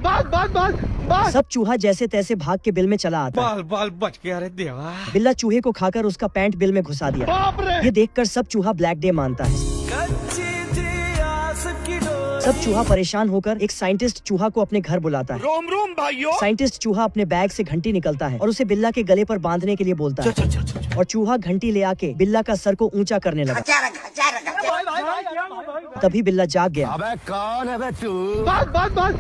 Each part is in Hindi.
बस बस बस बस। सब चूहा जैसे तैसे भाग के बिल में चला आता है। बाल बाल बच गया रे देवा। बिल्ला चूहे को खाकर उसका पैंट बिल में घुसा दिया। बाप रे। ये देखकर सब चूहा ब्लैक डे मानता है। सब चूहा परेशान होकर एक साइंटिस्ट चूहा को अपने घर बुलाता है। रोम रोम भाइयों। साइंटिस्ट चूहा अपने बैग से घंटी निकलता है और उसे बिल्ला के गले पर बांधने के लिए बोलता है और चूहा घंटी ले आके बिल्ला का सर को ऊंचा करने लगा। तभी बिल्ला जाग गया। अबे कौन है बे तू? बस बस बस और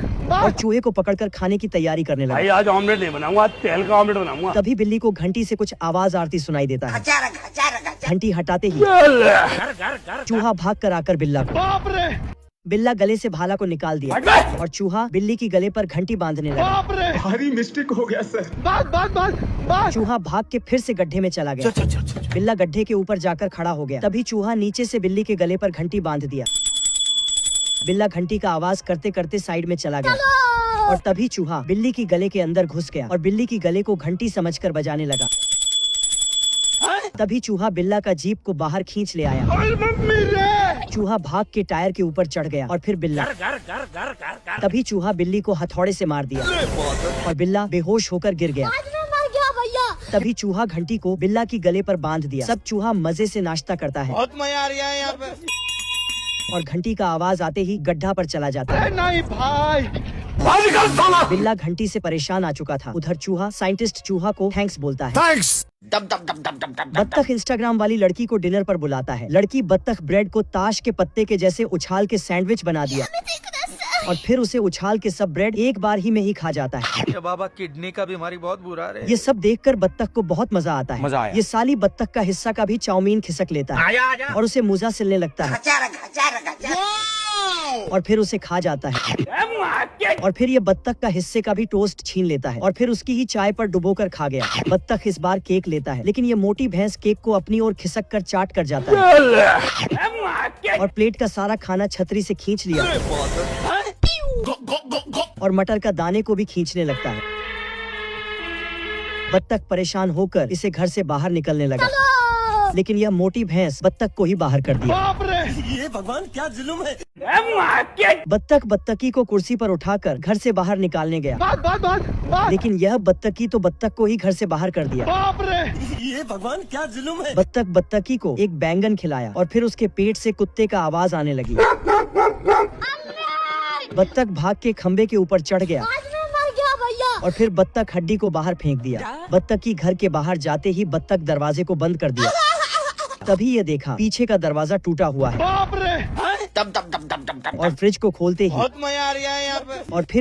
बस। चूहे को पकड़कर खाने की तैयारी करने भाई लगा। आज ऑमलेट नहीं बनाऊंगा, आज तेल का ऑमलेट बनाऊंगा। तभी बिल्ली को घंटी से कुछ आवाज आती सुनाई देता है। घंटी हटाते ही चूहा भाग कर आकर बिल्ला को। बाप रे। बिल्ला गले से भाला को निकाल दिया और चूहा बिल्ली की गले पर घंटी बांधने लगा। बाप रे। भारी मिस्टेक हो गया सर। बस बस बस बस। चूहा भाग के फिर से गड्ढे में चला गया। बिल्ला गड्ढे के ऊपर जाकर खड़ा हो गया। तभी चूहा नीचे से बिल्ली के गले पर घंटी बांध दिया। बिल्ला घंटी का आवाज करते करते साइड में चला गया और तभी चूहा बिल्ली की गले के अंदर घुस गया और बिल्ली की गले को घंटी समझकर बजाने लगा। तभी चूहा बिल्ला का जीप को बाहर खींच ले आया। ओए मम्मी रे। चूहा भाग के टायर के ऊपर चढ़ गया और फिर बिल्ला। तभी चूहा बिल्ली को हथौड़े से मार दिया और बिल्ला बेहोश होकर गिर गया। तभी चूहा घंटी को बिल्ला की गले पर बांध दिया। सब चूहा मजे से नाश्ता करता है बहुत मजा आ रहा है यहाँ पे। और घंटी का आवाज आते ही गड्ढा पर चला जाता है। नहीं भाई। बिल्ला घंटी से परेशान आ चुका था। उधर चूहा साइंटिस्ट चूहा को थैंक्स बोलता है। थैंक्स। बत्तख इंस्टाग्राम वाली लड़की को डिनर पर बुलाता है। लड़की बत्तख ब्रेड को ताश के पत्ते के जैसे उछाल के सैंडविच बना दिया और फिर उसे उछाल के सब ब्रेड एक बार ही में ही खा जाता है। ये बाबा किडनी का बीमारी बहुत बुरा है। ये सब देखकर बत्तख को बहुत मजा आता है। मजा आया। ये साली बत्तख का हिस्सा का भी चाउमीन खिसक लेता है और उसे मुजा सिलने लगता है और फिर उसे खा जाता है और फिर ये बत्तख का हिस्से का भी टोस्ट छीन लेता है और फिर उसकी ही चाय पर डुबोकर खा गया। बत्तख इस बार केक लेता है लेकिन ये मोटी भैंस केक को अपनी ओर खिसक कर चाट कर जाता है और प्लेट का सारा खाना छतरी से खींच लिया और मटर का दाने को भी खींचने लगता है। बत्तख परेशान होकर इसे घर से बाहर निकलने लगा लेकिन यह मोटी भैंस बत्तख को ही बाहर कर दिया। बाप रे। ये भगवान क्या जुल्म है। बत्तख बत्तखी को कुर्सी पर उठाकर घर से बाहर निकालने गया बस बस बस बस। लेकिन यह बत्तखी तो बत्तख को ही घर से बाहर कर दिया। बाप रे। ये भगवान क्या जुल्म है। बत्तख बत्तखी को एक बैंगन खिलाया और फिर उसके पेट से कुत्ते का आवाज आने लगी। बत्तख भाग के खम्बे के ऊपर चढ़ गया और फिर बत्तख हड्डी को बाहर फेंक दिया। बत्तखी घर के बाहर जाते ही बत्तख दरवाजे को बंद कर दिया। तभी ये देखा पीछे का दरवाजा टूटा हुआ है बाप रे। और फ्रिज को खोलते ही बहुत मजा आ रहा है यहाँ पे। और फिर